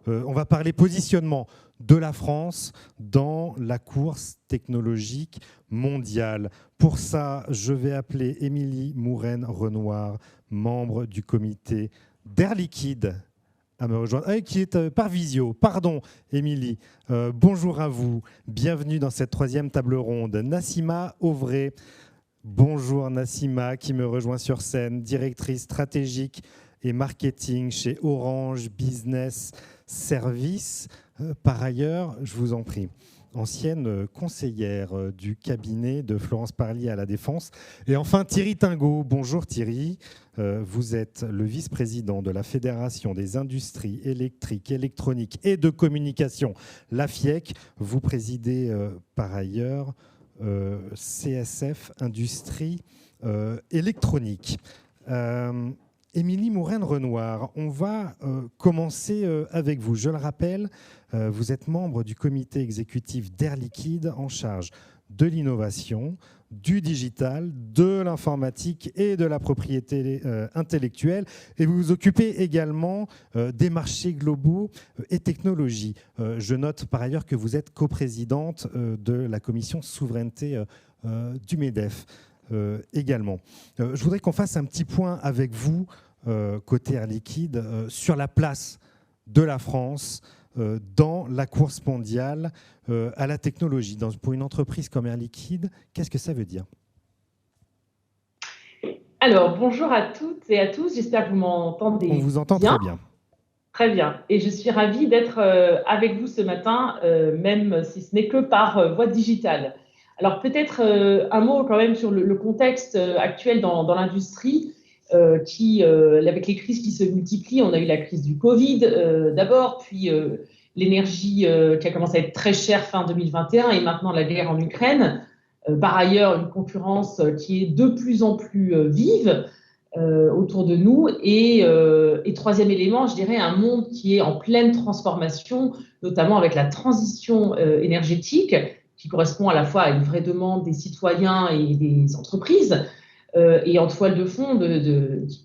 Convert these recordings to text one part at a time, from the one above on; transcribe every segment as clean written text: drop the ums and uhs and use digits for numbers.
On va parler positionnement de la France dans la course technologique mondiale. Pour ça, je vais appeler Émilie Mouren-Renoir, membre du comité d'Air Liquide, à me rejoindre, qui est par visio. Pardon, Émilie. Bonjour à vous. Bienvenue dans cette troisième table ronde. Nassima Auvray. Bonjour Nassima, qui me rejoint sur scène, directrice stratégique et marketing chez Orange Business Services. Par ailleurs, je vous en prie, ancienne conseillère du cabinet de Florence Parly à la Défense. Et enfin, Thierry Tingot. Bonjour Thierry. Vous êtes le vice-président de la Fédération des industries électriques, électroniques et de communication, la FIEC. Vous présidez par ailleurs CSF Industrie électronique. Émilie Mouren-Renoir, on va commencer avec vous. Je le rappelle, vous êtes membre du comité exécutif d'Air Liquide en charge de l'innovation, du digital, de l'informatique et de la propriété intellectuelle. Et vous vous occupez également des marchés globaux et technologies. Je note par ailleurs que vous êtes coprésidente de la commission souveraineté du MEDEF également. Je voudrais qu'on fasse un petit point avec vous, côté Air Liquide, sur la place de la France dans la course mondiale à la technologie. Pour une entreprise comme Air Liquide, qu'est-ce que ça veut dire ? Alors, bonjour à toutes et à tous. J'espère que vous m'entendez bien. On vous entend très bien. Très bien. Et je suis ravie d'être avec vous ce matin, même si ce n'est que par voie digitale. Alors, peut-être un mot quand même sur le contexte actuel dans l'industrie. Avec les crises qui se multiplient, on a eu la crise du Covid d'abord, puis l'énergie qui a commencé à être très chère fin 2021 et maintenant la guerre en Ukraine. Par ailleurs, une concurrence qui est de plus en plus vive autour de nous. Et troisième élément, je dirais un monde qui est en pleine transformation, notamment avec la transition énergétique, qui correspond à la fois à une vraie demande des citoyens et des entreprises. Et en toile de fond,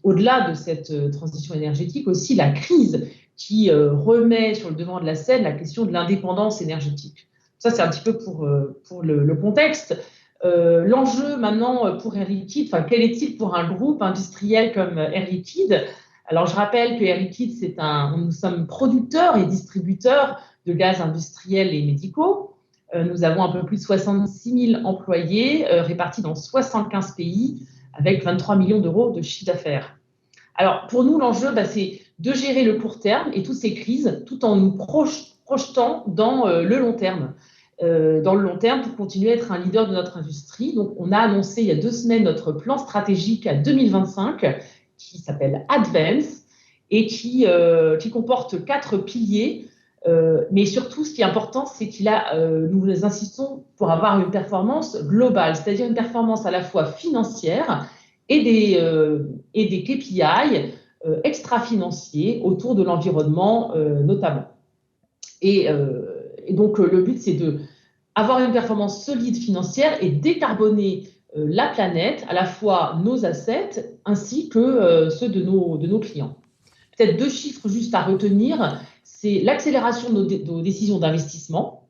au-delà de cette transition énergétique, aussi la crise qui remet sur le devant de la scène la question de l'indépendance énergétique. Ça, c'est un petit peu pour le contexte. L'enjeu maintenant pour Air Liquide, quel est-il pour un groupe industriel comme Air Liquide ? Alors, je rappelle que Air Liquide, nous sommes producteurs et distributeurs de gaz industriels et médicaux. Nous avons un peu plus de 66 000 employés répartis dans 75 pays avec 23 millions d'euros de chiffre d'affaires. Alors, pour nous, l'enjeu, c'est de gérer le court terme et toutes ces crises tout en nous projetant dans le long terme. Dans le long terme, pour continuer à être un leader de notre industrie. Donc, on a annoncé il y a 2 semaines notre plan stratégique à 2025 qui s'appelle Advance et qui comporte 4 piliers. Mais surtout, ce qui est important, c'est nous insistons pour avoir une performance globale, c'est-à-dire une performance à la fois financière et des KPI extra-financiers autour de l'environnement notamment. Et donc, le but, c'est d'avoir une performance solide financière et décarboner la planète, à la fois nos assets ainsi que ceux de nos clients. Peut-être 2 chiffres juste à retenir. C'est l'accélération de nos décisions d'investissement,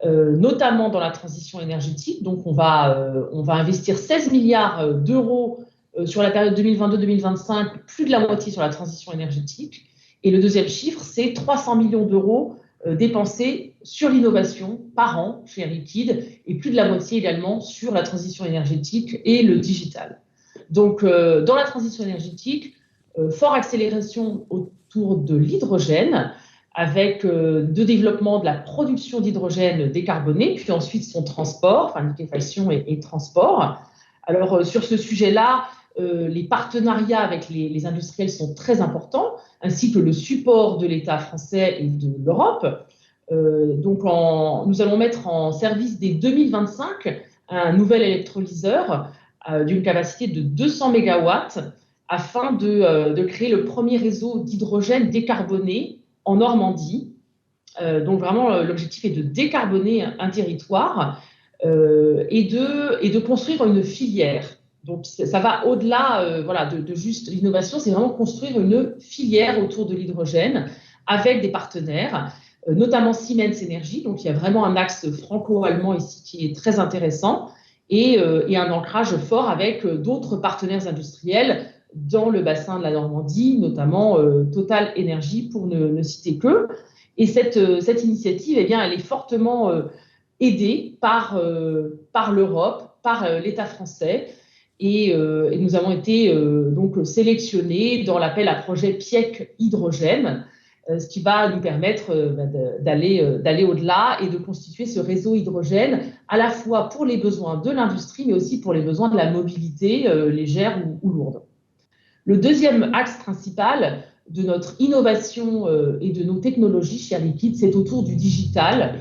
notamment dans la transition énergétique. Donc, on va investir 16 milliards d'euros sur la période 2022-2025, plus de la moitié sur la transition énergétique. Et le deuxième chiffre, c'est 300 millions d'euros dépensés sur l'innovation par an chez Air Liquide et plus de la moitié également sur la transition énergétique et le digital. Donc, dans la transition énergétique, forte accélération autour de l'hydrogène, avec de développement de la production d'hydrogène décarboné, puis ensuite son transport, liquéfaction et transport. Alors, sur ce sujet-là, les partenariats avec les industriels sont très importants, ainsi que le support de l'État français et de l'Europe. Donc, nous allons mettre en service dès 2025 un nouvel électrolyseur d'une capacité de 200 mégawatts afin de créer le premier réseau d'hydrogène décarboné en Normandie. Donc vraiment, l'objectif est de décarboner un territoire et de construire une filière. Donc ça va au-delà de juste l'innovation, c'est vraiment construire une filière autour de l'hydrogène avec des partenaires, notamment Siemens Energy. Donc, il y a vraiment un axe franco-allemand ici qui est très intéressant et un ancrage fort avec d'autres partenaires industriels dans le bassin de la Normandie, notamment Total Energy, pour ne citer que. Et cette initiative, eh bien, elle est fortement aidée par l'Europe, par l'État français. Et nous avons été donc sélectionnés dans l'appel à projet PIEC Hydrogène, ce qui va nous permettre d'aller au-delà et de constituer ce réseau hydrogène à la fois pour les besoins de l'industrie, mais aussi pour les besoins de la mobilité légère ou lourde. Le deuxième axe principal de notre innovation et de nos technologies chez Air Liquide, c'est autour du digital,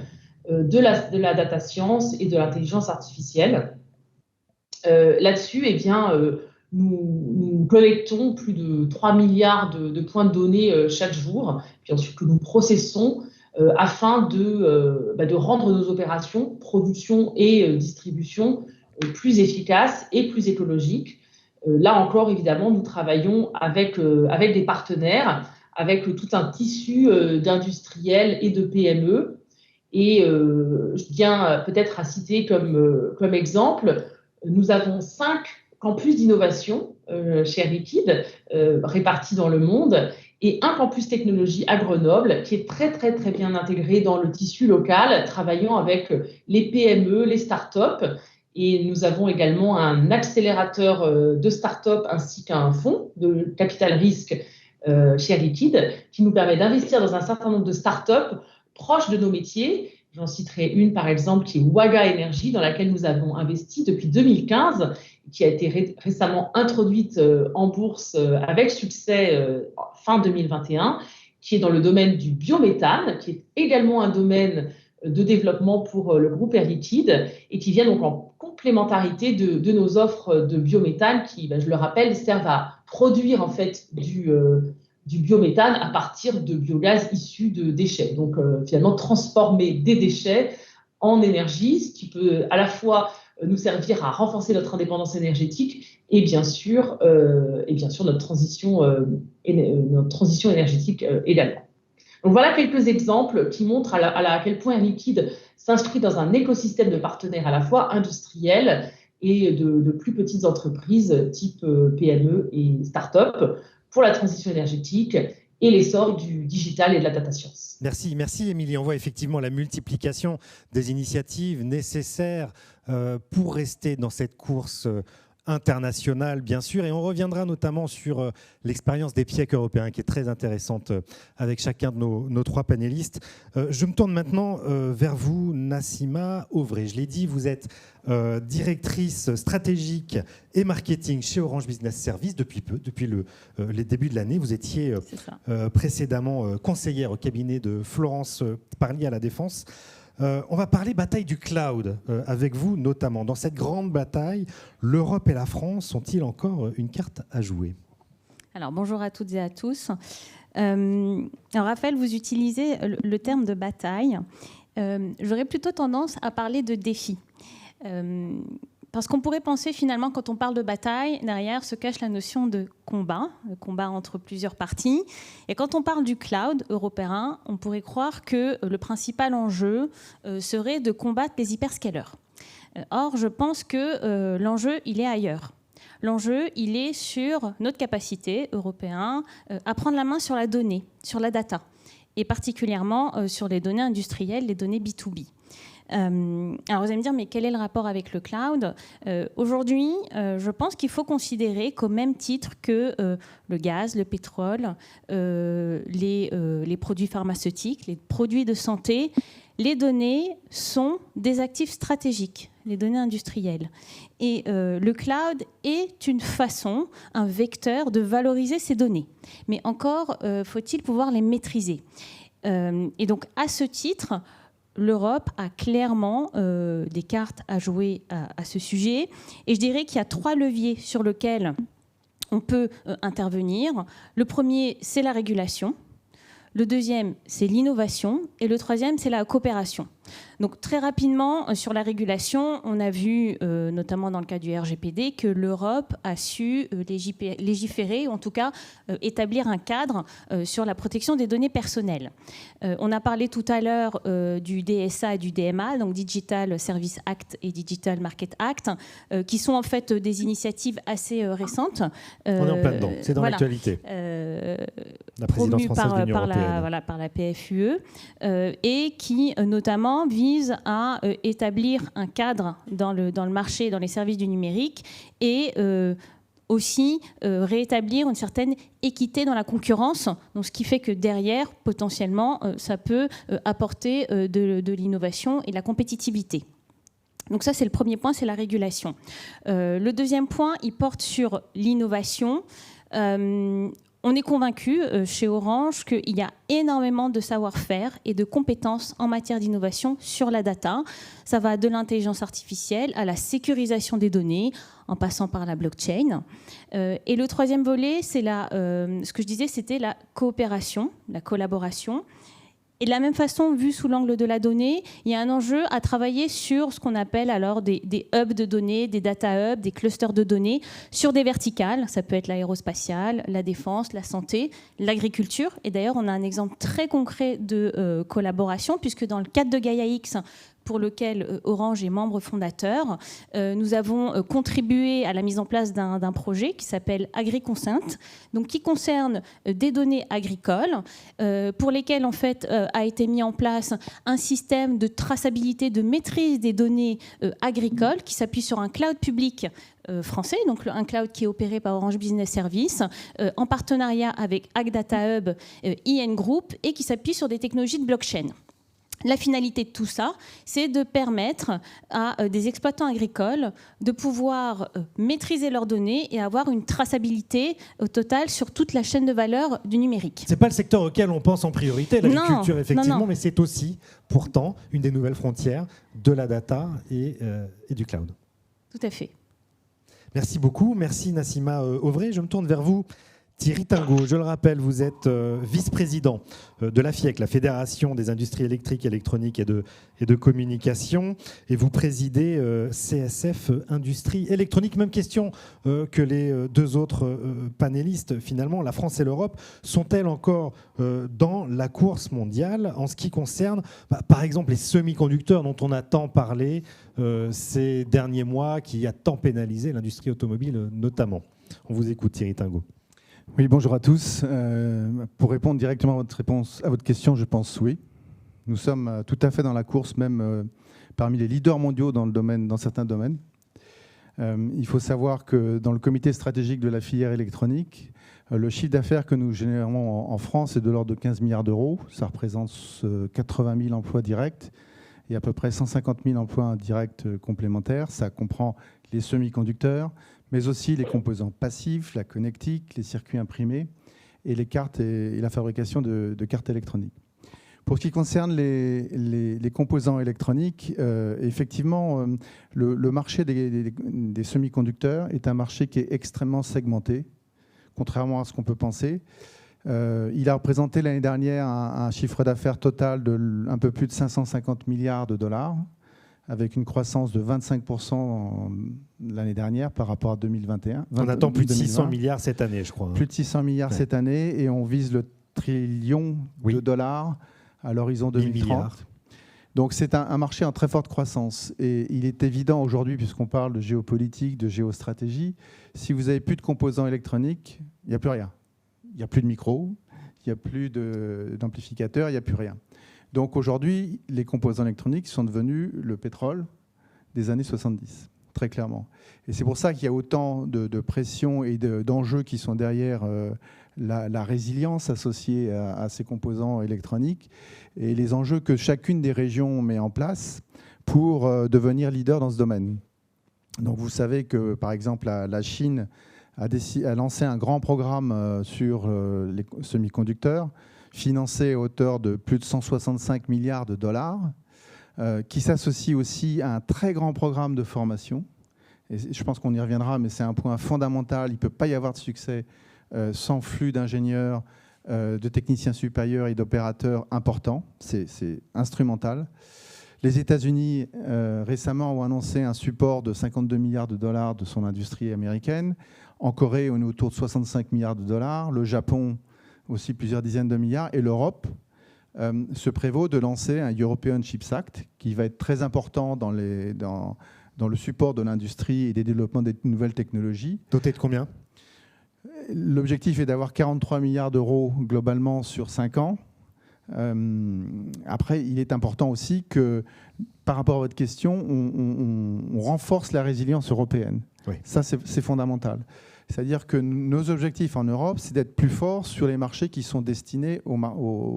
de la data science et de l'intelligence artificielle. Là-dessus, eh bien, nous collectons plus de 3 milliards de points de données chaque jour, puis ensuite que nous processons afin de rendre nos opérations, production et distribution, plus efficaces et plus écologiques. Là encore, évidemment, nous travaillons avec des partenaires, avec tout un tissu d'industriels et de PME. Et je tiens peut-être à citer comme exemple, nous avons 5 campus d'innovation chez Air Liquide, répartis dans le monde, et un campus technologie à Grenoble, qui est très, très, très bien intégré dans le tissu local, travaillant avec les PME, les startups. Et nous avons également un accélérateur de start-up ainsi qu'un fonds de capital risque chez Air Liquide qui nous permet d'investir dans un certain nombre de start-up proches de nos métiers. J'en citerai une, par exemple, qui est Waga Energy, dans laquelle nous avons investi depuis 2015, qui a été récemment introduite en bourse avec succès fin 2021, qui est dans le domaine du biométhane, qui est également un domaine de développement pour le groupe Air Liquide et qui vient donc en complémentarité de nos offres de biométhane qui, je le rappelle, servent à produire en fait du biométhane à partir de biogaz issu de déchets. Donc finalement transformer des déchets en énergie, ce qui peut à la fois nous servir à renforcer notre indépendance énergétique et bien sûr notre transition énergétique également. Donc voilà quelques exemples qui montrent à quel point Air Liquide s'inscrit dans un écosystème de partenaires à la fois industriels et de plus petites entreprises type PME et start-up pour la transition énergétique et l'essor du digital et de la data science. Merci Émilie. On voit effectivement la multiplication des initiatives nécessaires pour rester dans cette course internationale, bien sûr. Et on reviendra notamment sur l'expérience des PIEC européens, qui est très intéressante avec chacun de nos 3 panélistes. Je me tourne maintenant vers vous, Nassima Auvray. Je l'ai dit, vous êtes directrice stratégique et marketing chez Orange Business Services depuis peu, depuis les débuts de l'année. Vous étiez précédemment conseillère au cabinet de Florence Parly à la Défense. On va parler bataille du cloud avec vous notamment. Dans cette grande bataille, l'Europe et la France ont-ils encore une carte à jouer ? Alors bonjour à toutes et à tous. Alors Raphaël, vous utilisez le terme de bataille. J'aurais plutôt tendance à parler de défi. Parce qu'on pourrait penser finalement, quand on parle de bataille, derrière se cache la notion de combat, le combat entre plusieurs parties. Et quand on parle du cloud européen, on pourrait croire que le principal enjeu serait de combattre les hyperscalers. Or, je pense que l'enjeu, il est ailleurs. L'enjeu, il est sur notre capacité européenne à prendre la main sur la donnée, sur la data, et particulièrement sur les données industrielles, les données B2B. Alors vous allez me dire, mais quel est le rapport avec le cloud ? Aujourd'hui, je pense qu'il faut considérer qu'au même titre que le gaz, le pétrole, les produits pharmaceutiques, les produits de santé, les données sont des actifs stratégiques, les données industrielles. Et le cloud est une façon, un vecteur de valoriser ces données. Mais encore, faut-il pouvoir les maîtriser. Et donc, à ce titre, l'Europe a clairement des cartes à jouer à ce sujet. Et je dirais qu'il y a 3 leviers sur lesquels on peut intervenir. Le premier, c'est la régulation. Le deuxième, c'est l'innovation. Et le troisième, c'est la coopération. Donc très rapidement, sur la régulation, on a vu, notamment dans le cas du RGPD, que l'Europe a su légiférer, ou en tout cas établir un cadre sur la protection des données personnelles. On a parlé tout à l'heure du DSA et du DMA, donc Digital Service Act et Digital Market Act, qui sont en fait des initiatives assez récentes. On est en plein dedans, c'est dans l'actualité. La présidence française de l'Union européenne. Par la PFUE, et qui notamment vise à établir un cadre dans le marché, dans les services du numérique, et aussi rétablir une certaine équité dans la concurrence, donc ce qui fait que derrière, potentiellement, ça peut apporter de l'innovation et de la compétitivité. Donc ça, c'est le premier point, c'est la régulation. Le deuxième point, il porte sur l'innovation. On est convaincu chez Orange qu'il y a énormément de savoir-faire et de compétences en matière d'innovation sur la data. Ça va de l'intelligence artificielle à la sécurisation des données, en passant par la blockchain. Et le troisième volet, c'est ce que je disais, c'était la coopération, la collaboration. Et de la même façon, vu sous l'angle de la donnée, il y a un enjeu à travailler sur ce qu'on appelle alors des hubs de données, des data hubs, des clusters de données, sur des verticales. Ça peut être l'aérospatiale, la défense, la santé, l'agriculture. Et d'ailleurs, on a un exemple très concret de collaboration, puisque dans le cadre de Gaia-X, pour lequel Orange est membre fondateur, nous avons contribué à la mise en place d'un projet qui s'appelle AgriConsent, donc qui concerne des données agricoles, pour lesquelles en fait a été mis en place un système de traçabilité, de maîtrise des données agricoles qui s'appuie sur un cloud public français, donc un cloud qui est opéré par Orange Business Services, en partenariat avec AgData Hub, IN Group, et qui s'appuie sur des technologies de blockchain. La finalité de tout ça, c'est de permettre à des exploitants agricoles de pouvoir maîtriser leurs données et avoir une traçabilité au total sur toute la chaîne de valeur du numérique. Ce n'est pas le secteur auquel on pense en priorité, l'agriculture, effectivement, mais c'est aussi, pourtant, une des nouvelles frontières de la data et du cloud. Tout à fait. Merci beaucoup. Merci Nassima Auvray. Je me tourne vers vous. Thierry Tingot, je le rappelle, vous êtes vice-président de la FIEC, la Fédération des industries électriques, électroniques et de communication, et vous présidez CSF Industrie électronique. Même question que les deux autres panélistes. Finalement, la France et l'Europe sont-elles encore dans la course mondiale en ce qui concerne, par exemple, les semi-conducteurs dont on a tant parlé ces derniers mois, qui a tant pénalisé l'industrie automobile notamment? On vous écoute, Thierry Tingot. Oui, bonjour à tous. Pour répondre directement à votre question, je pense oui. Nous sommes tout à fait dans la course, même parmi les leaders mondiaux dans certains domaines. Il faut savoir que dans le comité stratégique de la filière électronique, le chiffre d'affaires que nous générons en France est de l'ordre de 15 milliards d'euros. Ça représente 80 000 emplois directs et à peu près 150 000 emplois indirects complémentaires. Ça comprend les semi-conducteurs, mais aussi les composants passifs, la connectique, les circuits imprimés et les cartes et la fabrication de cartes électroniques. Pour ce qui concerne les composants électroniques, effectivement, le marché des semi-conducteurs est un marché qui est extrêmement segmenté, contrairement à ce qu'on peut penser. Il a représenté l'année dernière un chiffre d'affaires total de un peu plus de 550 milliards de dollars, avec une croissance de 25% l'année dernière par rapport à 2021. On attend plus de 600 milliards cette année, je crois. Plus de 600 milliards cette année, et on vise le trillion de dollars à l'horizon 2030. Donc c'est un marché en très forte croissance. Et il est évident aujourd'hui, puisqu'on parle de géopolitique, de géostratégie, si vous n'avez plus de composants électroniques, il n'y a plus rien. Il n'y a plus de micros, il n'y a plus d'amplificateurs, il n'y a plus rien. Donc aujourd'hui, les composants électroniques sont devenus le pétrole des années 70, très clairement. Et c'est pour ça qu'il y a autant de pression et d'enjeux qui sont derrière la résilience associée à ces composants électroniques et les enjeux que chacune des régions met en place pour devenir leader dans ce domaine. Donc vous savez que, par exemple, la Chine a lancé un grand programme sur les semi-conducteurs, financé à hauteur de plus de 165 milliards de dollars, qui s'associe aussi à un très grand programme de formation. Et je pense qu'on y reviendra, mais c'est un point fondamental. Il ne peut pas y avoir de succès sans flux d'ingénieurs de techniciens supérieurs et d'opérateurs importants. C'est instrumental. Les États-Unis, récemment, ont annoncé un support de 52 milliards de dollars de son industrie américaine. En Corée, on est autour de 65 milliards de dollars. Le Japon, aussi plusieurs dizaines de milliards. Et l'Europe se prévaut de lancer un European Chips Act qui va être très important dans le support de l'industrie et des développements des nouvelles technologies. Doté de combien ? L'objectif est d'avoir 43 milliards d'euros globalement sur 5 ans. Après, il est important aussi que, par rapport à votre question, on renforce la résilience européenne. Oui. Ça, c'est fondamental. C'est-à-dire que nos objectifs en Europe, c'est d'être plus forts sur les marchés qui sont destinés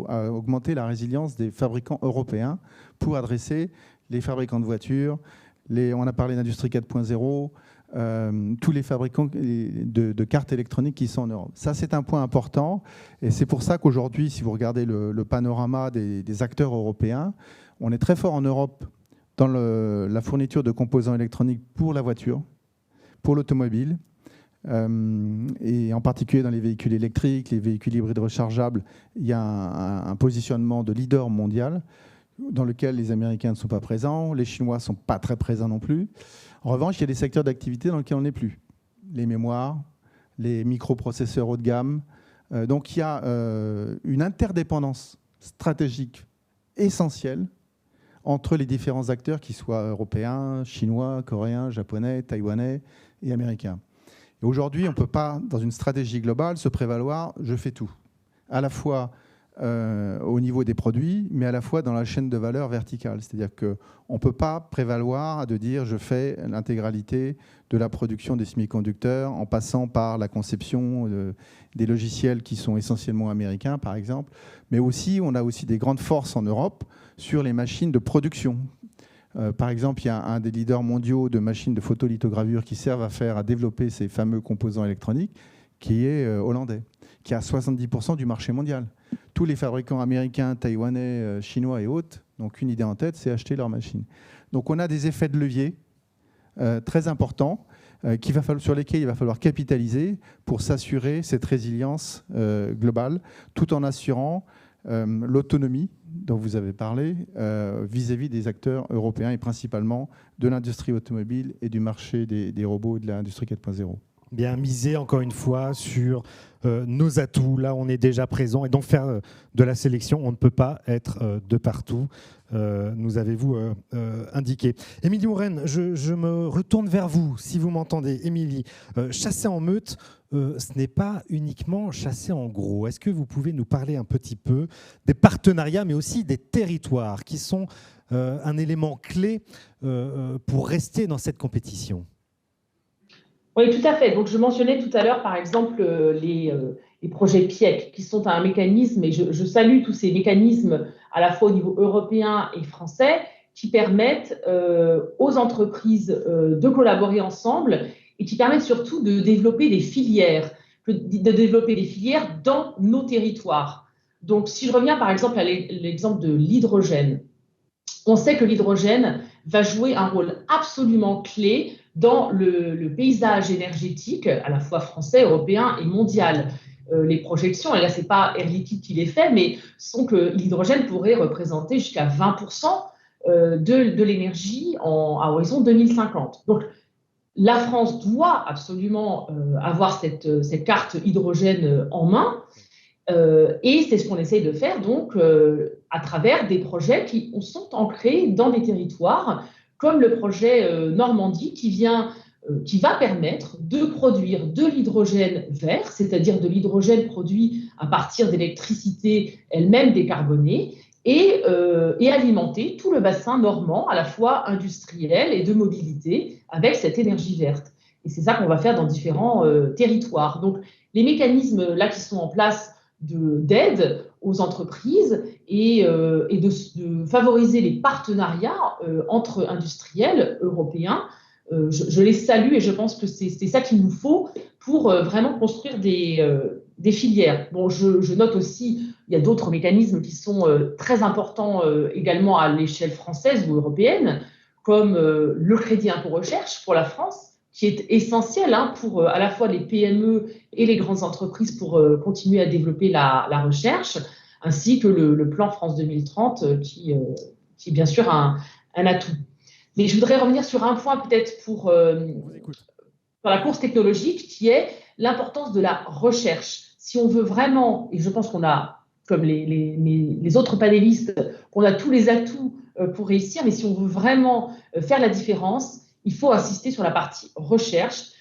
à augmenter la résilience des fabricants européens pour adresser les fabricants de voitures, on a parlé d'industrie 4.0, tous les fabricants de cartes électroniques qui sont en Europe. Ça, c'est un point important. Et c'est pour ça qu'aujourd'hui, si vous regardez le panorama des acteurs européens, on est très fort en Europe dans la fourniture de composants électroniques pour la voiture, pour l'automobile, et en particulier dans les véhicules électriques, les véhicules hybrides rechargeables. Il y a un positionnement de leader mondial dans lequel les Américains ne sont pas présents, les Chinois ne sont pas très présents non plus. En revanche, il y a des secteurs d'activité dans lesquels on n'est plus. Les mémoires, les microprocesseurs haut de gamme. Donc il y a une interdépendance stratégique essentielle entre les différents acteurs, qu'ils soient européens, chinois, coréens, japonais, taïwanais et américains. Et aujourd'hui, on ne peut pas, dans une stratégie globale, se prévaloir « je fais tout ». À la fois au niveau des produits, mais à la fois dans la chaîne de valeur verticale. C'est-à-dire qu'on ne peut pas prévaloir de dire je fais l'intégralité de la production des semi-conducteurs en passant par la conception des logiciels qui sont essentiellement américains, par exemple. Mais aussi, on a aussi des grandes forces en Europe sur les machines de production. Par exemple, il y a un des leaders mondiaux de machines de photolithogravure qui servent à développer ces fameux composants électroniques, qui est hollandais, qui a 70% du marché mondial. Tous les fabricants américains, taïwanais, chinois et autres n'ont qu'une idée en tête, c'est acheter leurs machines. Donc on a des effets de levier très importants sur lesquels il va falloir capitaliser pour s'assurer cette résilience globale, tout en assurant l'autonomie dont vous avez parlé vis-à-vis des acteurs européens et principalement de l'industrie automobile et du marché des robots et de l'industrie 4.0. Bien, miser encore une fois sur nos atouts, là on est déjà présent, et donc faire de la sélection, on ne peut pas être de partout, nous avez-vous indiqué. Émilie Mourenne, je me retourne vers vous, si vous m'entendez. Émilie, chasser en meute, ce n'est pas uniquement chasser en gros. Est-ce que vous pouvez nous parler un petit peu des partenariats, mais aussi des territoires, qui sont un élément clé pour rester dans cette compétition ? Oui, tout à fait. Donc, je mentionnais tout à l'heure, par exemple, les projets PIEC, qui sont un mécanisme, et je salue tous ces mécanismes à la fois au niveau européen et français, qui permettent aux entreprises de collaborer ensemble et qui permettent surtout de développer des filières, dans nos territoires. Donc, si je reviens par exemple à l'exemple de l'hydrogène, on sait que l'hydrogène va jouer un rôle absolument clé dans le paysage énergétique, à la fois français, européen et mondial. Les projections, et là, ce n'est pas Air Liquide qui les fait, mais sont que l'hydrogène pourrait représenter jusqu'à 20% de l'énergie à horizon 2050. Donc, la France doit absolument avoir cette carte hydrogène en main, et c'est ce qu'on essaye de faire donc à travers des projets qui sont ancrés dans des territoires, comme le projet Normandie qui va permettre de produire de l'hydrogène vert, c'est-à-dire de l'hydrogène produit à partir d'électricité elle-même décarbonée, et alimenter tout le bassin normand, à la fois industriel et de mobilité, avec cette énergie verte. Et c'est ça qu'on va faire dans différents territoires. Donc, les mécanismes là qui sont en place d'aide aux entreprises et de favoriser les partenariats entre industriels européens, je les salue et je pense que c'est ça qu'il nous faut pour vraiment construire des filières. Bon, je note aussi, il y a d'autres mécanismes qui sont très importants également à l'échelle française ou européenne, comme le crédit impôt recherche pour la France, qui est essentiel pour à la fois les PME et les grandes entreprises pour continuer à développer la recherche, ainsi que le plan France 2030 qui est bien sûr un atout. Mais je voudrais revenir sur un point peut-être pour la course technologique, qui est l'importance de la recherche. Si on veut vraiment, et je pense qu'on a, comme les autres panélistes, qu'on a tous les atouts pour réussir, mais si on veut vraiment faire la différence, il faut insister sur la partie recherche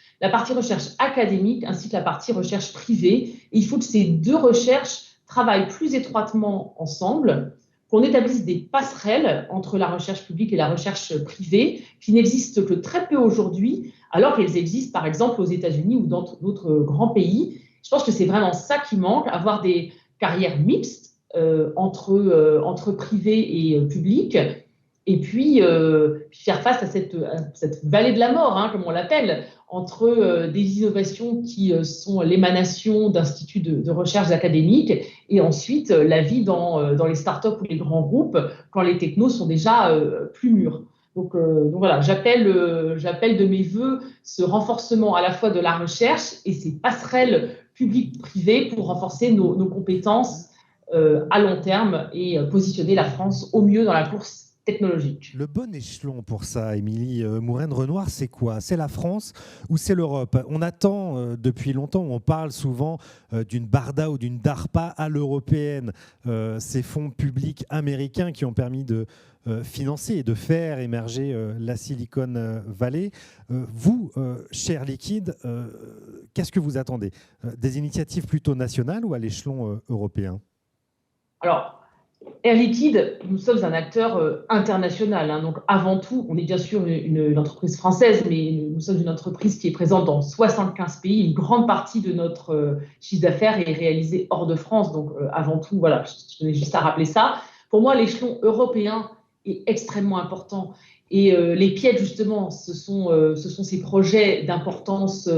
académique ainsi que la partie recherche privée. Et il faut que ces deux recherches travaillent plus étroitement ensemble, qu'on établisse des passerelles entre la recherche publique et la recherche privée, qui n'existent que très peu aujourd'hui, alors qu'elles existent par exemple aux États-Unis ou dans d'autres grands pays. Je pense que c'est vraiment ça qui manque, avoir des carrières mixtes entre privé et public, et puis faire face à cette vallée de la mort, comme on l'appelle, entre des innovations qui sont l'émanation d'instituts de recherche académiques et ensuite la vie dans les startups ou les grands groupes quand les technos sont déjà plus mûrs. Donc voilà, j'appelle de mes voeux ce renforcement à la fois de la recherche et ces passerelles publiques-privées pour renforcer nos compétences à long terme et positionner la France au mieux dans la course technologique. Le bon échelon pour ça, Émilie Mouraine-Renoir, c'est quoi? C'est la France ou c'est l'Europe? On attend depuis longtemps, on parle souvent d'une BARDA ou d'une DARPA à l'européenne, ces fonds publics américains qui ont permis de financer et de faire émerger la Silicon Valley. Vous, chez Air Liquide, qu'est-ce que vous attendez? Des initiatives plutôt nationales ou à l'échelon européen? Alors, Air Liquide, nous sommes un acteur international. Donc, avant tout, on est bien sûr une entreprise française, mais nous sommes une entreprise qui est présente dans 75 pays. Une grande partie de notre chiffre d'affaires est réalisée hors de France. Donc, avant tout, voilà, je tenais juste à rappeler ça. Pour moi, l'échelon européen est extrêmement important. Et les pièges, justement, ce sont ces projets d'importance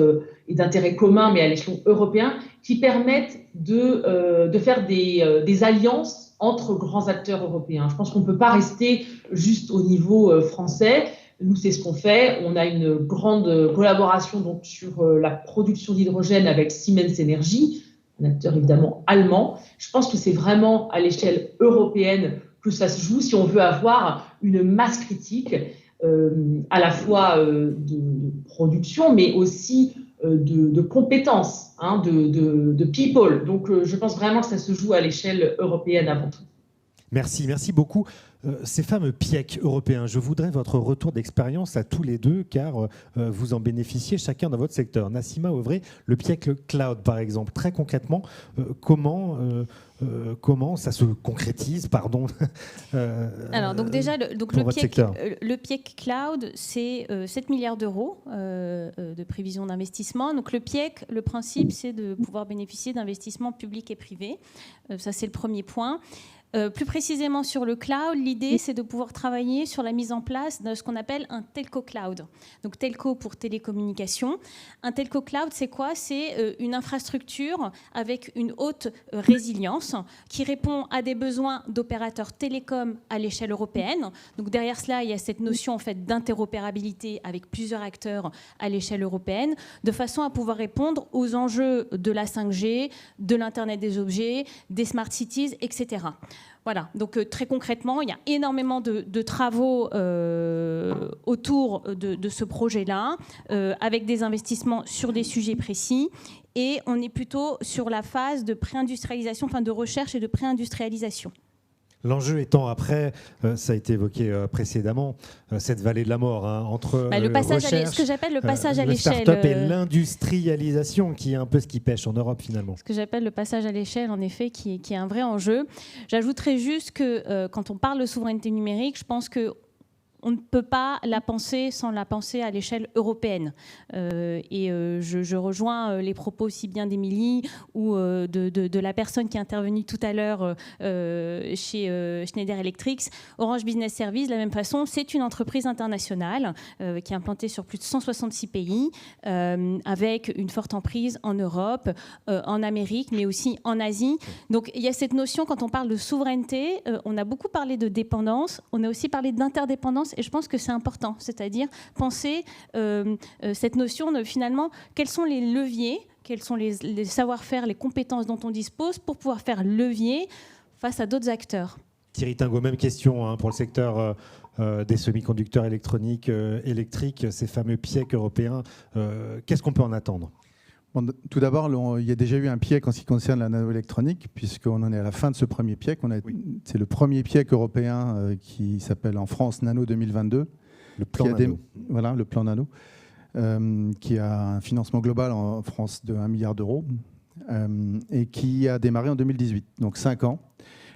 et d'intérêt commun, mais à l'échelon européen, qui permettent de faire des alliances entre grands acteurs européens. Je pense qu'on ne peut pas rester juste au niveau français. Nous, c'est ce qu'on fait. On a une grande collaboration donc, sur la production d'hydrogène avec Siemens Energy, un acteur évidemment allemand. Je pense que c'est vraiment à l'échelle européenne que ça se joue si on veut avoir une masse critique à la fois de production, mais aussi de compétences, de people. Donc, je pense vraiment que ça se joue à l'échelle européenne avant tout. Merci beaucoup. Ces fameux PIEC européens, je voudrais votre retour d'expérience à tous les deux, car vous en bénéficiez chacun dans votre secteur. Nassima Ovré, le PIEC Cloud, par exemple. Très concrètement, comment ça se concrétise, pardon. Alors, donc déjà, le PIEC Cloud, c'est 7 milliards d'euros de prévision d'investissement. Donc, le PIEC, le principe, c'est de pouvoir bénéficier d'investissements publics et privés. Ça, c'est le premier point. Plus précisément sur le cloud, l'idée, c'est de pouvoir travailler sur la mise en place de ce qu'on appelle un telco cloud. Donc, telco pour télécommunications. Un telco cloud, c'est quoi? C'est une infrastructure avec une haute résilience qui répond à des besoins d'opérateurs télécoms à l'échelle européenne. Donc, derrière cela, il y a cette notion en fait, d'interopérabilité avec plusieurs acteurs à l'échelle européenne, de façon à pouvoir répondre aux enjeux de la 5G, de l'Internet des objets, des smart cities, etc. Voilà, donc très concrètement, il y a énormément de travaux autour de ce projet-là, avec des investissements sur des sujets précis, et on est plutôt sur la phase de préindustrialisation, enfin de recherche et de préindustrialisation. L'enjeu étant après, ça a été évoqué précédemment, cette vallée de la mort entre le passage recherche, ce que j'appelle le passage à l'échelle, start-up et l'industrialisation, qui est un peu ce qui pêche en Europe finalement. Ce que j'appelle le passage à l'échelle, en effet, qui est un vrai enjeu. J'ajouterais juste que quand on parle de souveraineté numérique, je pense que on ne peut pas la penser sans la penser à l'échelle européenne. Je rejoins les propos aussi bien d'Émilie ou de la personne qui est intervenue tout à l'heure chez Schneider Electric. Orange Business Services, de la même façon, c'est une entreprise internationale qui est implantée sur plus de 166 pays, avec une forte emprise en Europe, en Amérique, mais aussi en Asie. Donc il y a cette notion, quand on parle de souveraineté, on a beaucoup parlé de dépendance, on a aussi parlé d'interdépendance compétences, et je pense que c'est important, c'est-à-dire penser cette notion de finalement quels sont les leviers, quels sont les savoir-faire, les compétences dont on dispose pour pouvoir faire levier face à d'autres acteurs. Thierry Tingot, même question pour le secteur des semi-conducteurs électroniques, électriques, ces fameux PIEC européens. Qu'est-ce qu'on peut en attendre ? Bon, tout d'abord, il y a déjà eu un PIEC en ce qui concerne la nanoélectronique, puisqu'on en est à la fin de ce premier PIEC. C'est le premier PIEC européen qui s'appelle en France Nano 2022. Le plan Nano. Voilà, le plan Nano, qui a un financement global en France de 1 milliard d'euros et qui a démarré en 2018, donc 5 ans.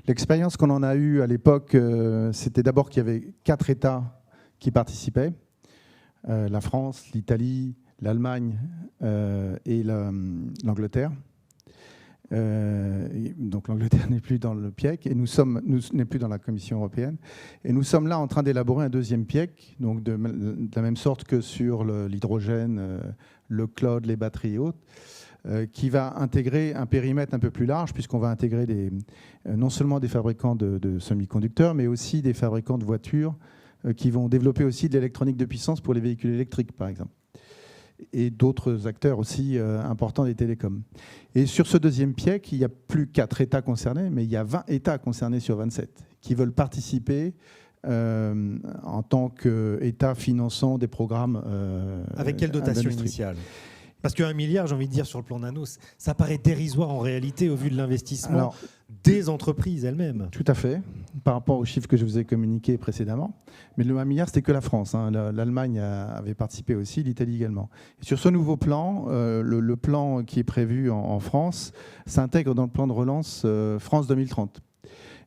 L'expérience qu'on en a eue à l'époque, c'était d'abord qu'il y avait 4 États qui participaient, la France, l'Italie, l'Allemagne et l'Angleterre. Donc l'Angleterre n'est plus dans le PIEC et nous n'est plus dans la Commission européenne. Et nous sommes là en train d'élaborer un deuxième PIEC, donc de la même sorte que sur l'hydrogène, le cloud, les batteries et autres, qui va intégrer un périmètre un peu plus large, puisqu'on va intégrer non seulement des fabricants de semi-conducteurs, mais aussi des fabricants de voitures qui vont développer aussi de l'électronique de puissance pour les véhicules électriques, par exemple, et d'autres acteurs aussi importants des télécoms. Et sur ce deuxième PIEC, il n'y a plus 4 États concernés, mais il y a 20 États concernés sur 27 qui veulent participer en tant qu'État finançant des programmes. Avec quelle dotation initiale ? Parce qu'1 milliard, j'ai envie de dire, sur le plan nano, ça paraît dérisoire en réalité au vu de l'investissement des entreprises elles-mêmes. Tout à fait, par rapport aux chiffres que je vous ai communiqués précédemment. Mais le 1 milliard, c'était que la France. L'Allemagne avait participé aussi, l'Italie également. Et sur ce nouveau plan, le plan qui est prévu en France s'intègre dans le plan de relance France 2030.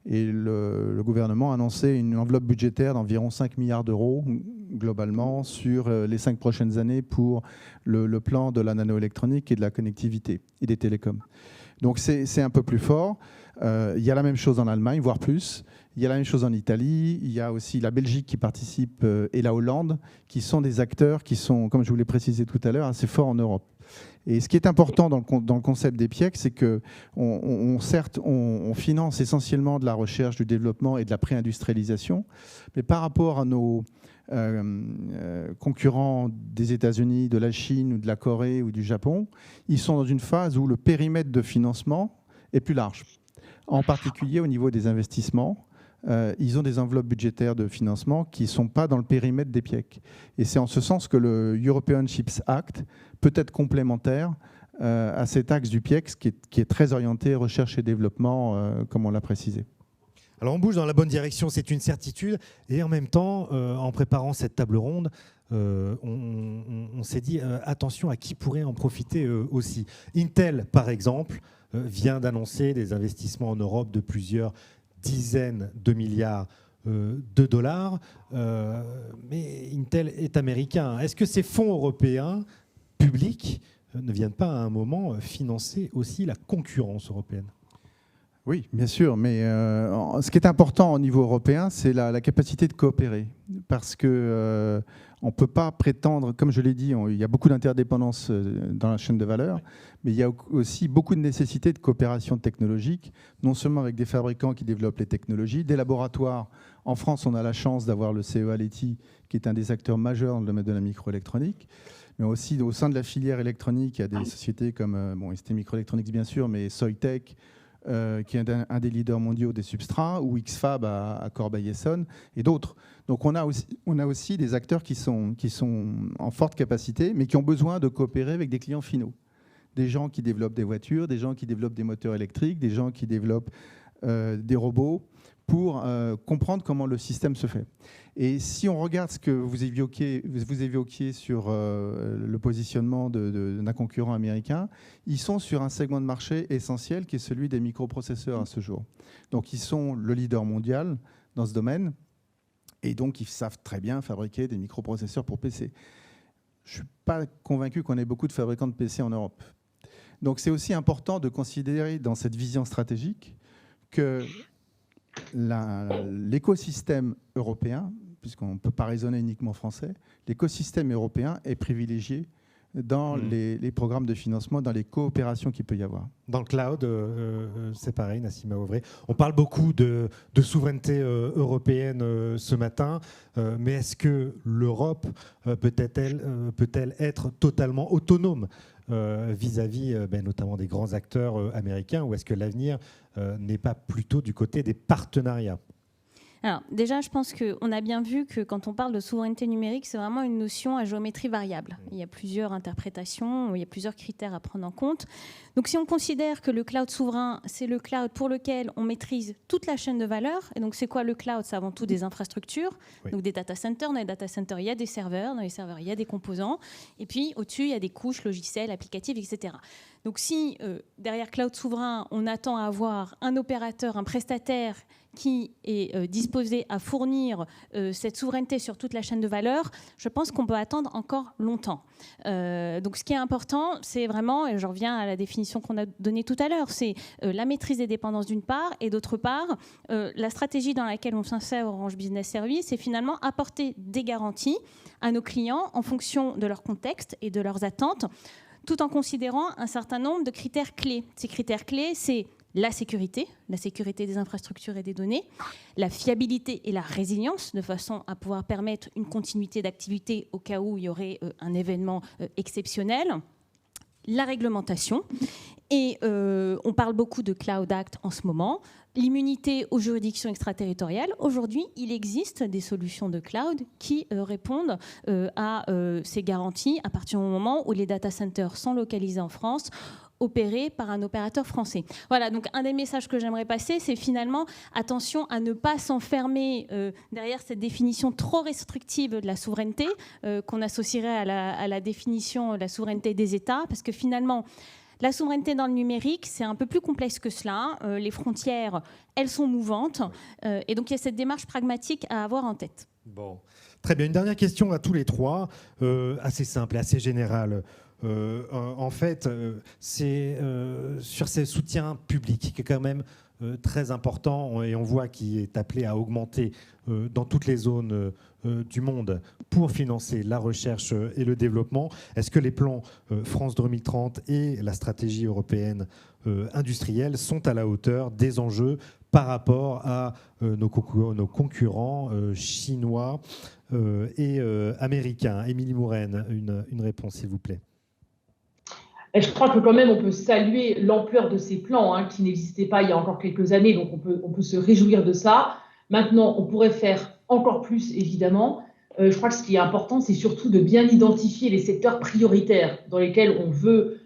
Et le gouvernement a annoncé une enveloppe budgétaire d'environ 5 milliards d'euros globalement sur les 5 prochaines années pour le plan de la nanoélectronique et de la connectivité et des télécoms. Donc c'est un peu plus fort. Il y a la même chose en Allemagne, voire plus. Il y a la même chose en Italie. Il y a aussi la Belgique qui participe et la Hollande, qui sont des acteurs qui sont, comme je vous l'ai précisé tout à l'heure, assez forts en Europe. Et ce qui est important dans le concept des PIEC, c'est que certes, on finance essentiellement de la recherche, du développement et de la pré-industrialisation, mais par rapport à nos concurrents des États-Unis, de la Chine, ou de la Corée ou du Japon, ils sont dans une phase où le périmètre de financement est plus large. En particulier au niveau des investissements, ils ont des enveloppes budgétaires de financement qui ne sont pas dans le périmètre des PIEC. Et c'est en ce sens que le European Chips Act peut être complémentaire à cet axe du PIEC qui est très orienté recherche et développement, comme on l'a précisé. Alors on bouge dans la bonne direction, c'est une certitude. Et en même temps, en préparant cette table ronde, on s'est dit attention à qui pourrait en profiter aussi. Intel, par exemple, vient d'annoncer des investissements en Europe de plusieurs dizaines de milliards de dollars. Mais Intel est américain. Est-ce que ces fonds européens publics ne viennent pas à un moment financer aussi la concurrence européenne ? Oui, bien sûr, mais ce qui est important au niveau européen, c'est la capacité de coopérer. Parce que on ne peut pas prétendre, comme je l'ai dit, il y a beaucoup d'interdépendance dans la chaîne de valeur, mais il y a aussi beaucoup de nécessité de coopération technologique, non seulement avec des fabricants qui développent les technologies, des laboratoires. En France, on a la chance d'avoir le CEA-Leti, qui est un des acteurs majeurs dans le domaine de la microélectronique, mais aussi au sein de la filière électronique, il y a des sociétés comme ST Microelectronics, bien sûr, mais Soitec, qui est un des leaders mondiaux des substrats, ou X-FAB à Corbeil-Essonnes, et d'autres. Donc on a aussi des acteurs qui sont en forte capacité, mais qui ont besoin de coopérer avec des clients finaux. Des gens qui développent des voitures, des gens qui développent des moteurs électriques, des gens qui développent des robots, pour comprendre comment le système se fait. Et si on regarde ce que vous évoquiez sur le positionnement d'un concurrent américain, ils sont sur un segment de marché essentiel qui est celui des microprocesseurs à ce jour. Donc ils sont le leader mondial dans ce domaine et donc ils savent très bien fabriquer des microprocesseurs pour PC. Je ne suis pas convaincu qu'on ait beaucoup de fabricants de PC en Europe. Donc c'est aussi important de considérer dans cette vision stratégique que l'écosystème européen, puisqu'on ne peut pas raisonner uniquement français, l'écosystème européen est privilégié dans les programmes de financement, dans les coopérations qu'il peut y avoir. Dans le cloud, c'est pareil, Nassima Ovré. On parle beaucoup de souveraineté européenne ce matin, mais est-ce que l'Europe peut-elle être totalement autonome vis-à-vis notamment des grands acteurs américains, ou est-ce que l'avenir n'est pas plutôt du côté des partenariats ? Alors, déjà, je pense qu'on a bien vu que quand on parle de souveraineté numérique, c'est vraiment une notion à géométrie variable. Il y a plusieurs interprétations, il y a plusieurs critères à prendre en compte. Donc, si on considère que le cloud souverain, c'est le cloud pour lequel on maîtrise toute la chaîne de valeur, et donc c'est quoi le cloud ? C'est avant tout des infrastructures, donc des data centers. Dans les data centers, il y a des serveurs, dans les serveurs, il y a des composants, et puis au-dessus, il y a des couches logicielles, applicatives, etc. Donc, si derrière cloud souverain, on attend à avoir un opérateur, un prestataire qui est disposé à fournir cette souveraineté sur toute la chaîne de valeur, je pense qu'on peut attendre encore longtemps. Donc ce qui est important, c'est vraiment, et je reviens à la définition qu'on a donnée tout à l'heure, c'est la maîtrise des dépendances d'une part, et d'autre part, la stratégie dans laquelle on s'insère Orange Business Services, c'est finalement apporter des garanties à nos clients en fonction de leur contexte et de leurs attentes, tout en considérant un certain nombre de critères clés. Ces critères clés, c'est la sécurité des infrastructures et des données, la fiabilité et la résilience, de façon à pouvoir permettre une continuité d'activité au cas où il y aurait un événement exceptionnel, la réglementation, et on parle beaucoup de Cloud Act en ce moment, l'immunité aux juridictions extraterritoriales. Aujourd'hui, il existe des solutions de cloud qui répondent à ces garanties à partir du moment où les data centers sont localisés en France, opéré par un opérateur français. Voilà, donc un des messages que j'aimerais passer, c'est finalement attention à ne pas s'enfermer derrière cette définition trop restrictive de la souveraineté qu'on associerait à la définition de la souveraineté des États, parce que finalement, la souveraineté dans le numérique, c'est un peu plus complexe que cela. Les frontières, elles sont mouvantes, et donc il y a cette démarche pragmatique à avoir en tête. Bon, très bien. Une dernière question à tous les trois, assez simple et assez générale. En fait, c'est sur ces soutiens publics qui est quand même très important, et on voit qu'il est appelé à augmenter dans toutes les zones du monde pour financer la recherche et le développement. Est-ce que les plans France 2030 et la stratégie européenne industrielle sont à la hauteur des enjeux par rapport à nos concurrents chinois et américains? Émilie Mourenne, une réponse s'il vous plaît. Et je crois que quand même on peut saluer l'ampleur de ces plans qui n'existaient pas il y a encore quelques années, donc on peut se réjouir de ça. Maintenant, on pourrait faire encore plus, évidemment. Je crois que ce qui est important, c'est surtout de bien identifier les secteurs prioritaires dans lesquels on veut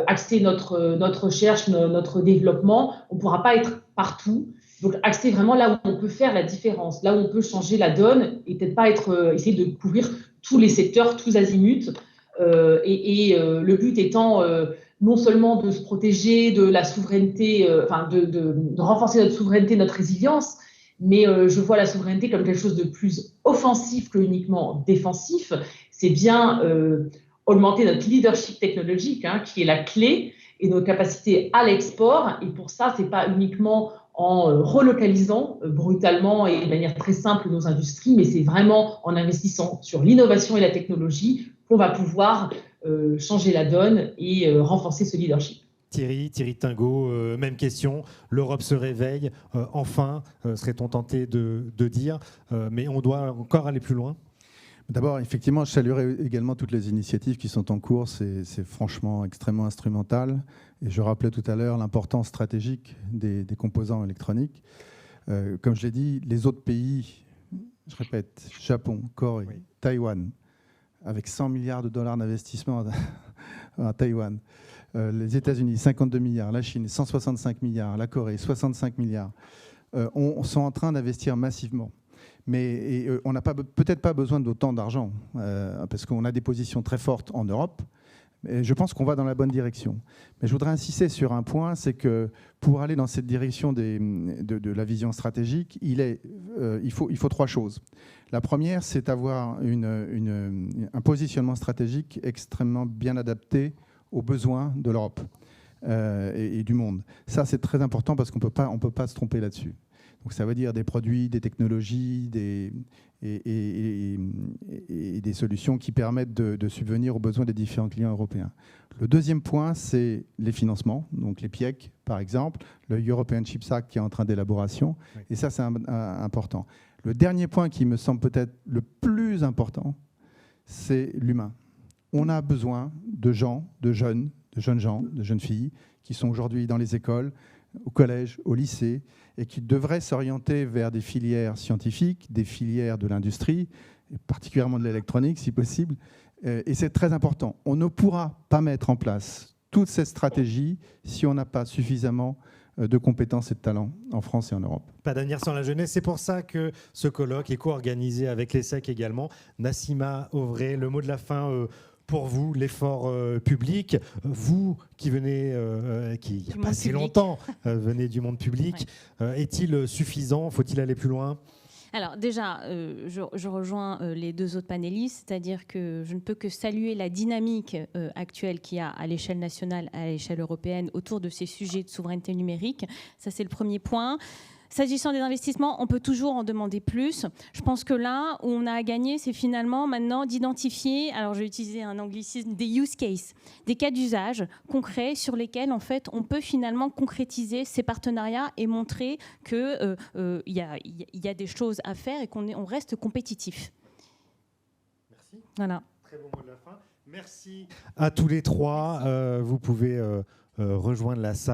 axer notre recherche, notre développement. On ne pourra pas être partout. Donc, axer vraiment là où on peut faire la différence, là où on peut changer la donne, et peut-être pas essayer de couvrir tous les secteurs, tous azimuts. Le but étant non seulement de se protéger de la souveraineté, de renforcer notre souveraineté, notre résilience, mais je vois la souveraineté comme quelque chose de plus offensif que uniquement défensif. C'est bien augmenter notre leadership technologique, qui est la clé, et nos capacités à l'export. Et pour ça, ce n'est pas uniquement en relocalisant brutalement et de manière très simple nos industries, mais c'est vraiment en investissant sur l'innovation et la technologie qu'on va pouvoir changer la donne et renforcer ce leadership. Thierry Tingot, même question. L'Europe se réveille, enfin, serait-on tenté de dire, mais on doit encore aller plus loin? D'abord, effectivement, je saluerai également toutes les initiatives qui sont en cours. C'est franchement extrêmement instrumental. Et je rappelais tout à l'heure l'importance stratégique des composants électroniques. Comme je l'ai dit, les autres pays, je répète, Japon, Corée, oui, Taïwan, avec 100 milliards de dollars d'investissement à Taïwan, les États-Unis, 52 milliards, la Chine, 165 milliards, la Corée, 65 milliards, sont en train d'investir massivement. Mais on n'a peut-être pas besoin d'autant d'argent, parce qu'on a des positions très fortes en Europe. Et je pense qu'on va dans la bonne direction. Mais je voudrais insister sur un point, c'est que pour aller dans cette direction de la vision stratégique, il faut trois choses. La première, c'est d'avoir un positionnement stratégique extrêmement bien adapté aux besoins de l'Europe et du monde. Ça, c'est très important parce qu'on peut pas se tromper là-dessus. Donc ça veut dire des produits, des technologies, et des solutions qui permettent de subvenir aux besoins des différents clients européens. Le deuxième point, c'est les financements, donc les PIEC par exemple, le European Chips Act qui est en train d'élaboration, oui. Et ça c'est important. Le dernier point qui me semble peut-être le plus important, c'est l'humain. On a besoin de gens, de jeunes gens, de jeunes filles qui sont aujourd'hui dans les écoles, au collège, au lycée, et qui devraient s'orienter vers des filières scientifiques, des filières de l'industrie, et particulièrement de l'électronique si possible. Et c'est très important. On ne pourra pas mettre en place toute cette stratégie si on n'a pas suffisamment de compétences et de talents en France et en Europe. Pas d'avenir sans la jeunesse. C'est pour ça que ce colloque est co-organisé avec l'ESSEC également. Nassima Auvray, le mot de la fin pour vous, l'effort public. Vous qui venez, qui il n'y a pas si longtemps, venez du monde public. Ouais. Est-il suffisant? Faut-il aller plus loin? Alors déjà, je rejoins les deux autres panélistes, c'est-à-dire que je ne peux que saluer la dynamique actuelle qu'il y a à l'échelle nationale, à l'échelle européenne, autour de ces sujets de souveraineté numérique. Ça, c'est le premier point. S'agissant des investissements, on peut toujours en demander plus. Je pense que là où on a à gagner, c'est finalement maintenant d'identifier, alors je vais utiliser un anglicisme, des use cases, des cas d'usage concrets sur lesquels en fait on peut finalement concrétiser ces partenariats et montrer qu'il y a des choses à faire et qu'on reste compétitif. Merci. Voilà. Très bon mot de la fin. Merci à tous les trois. Vous pouvez rejoindre la salle.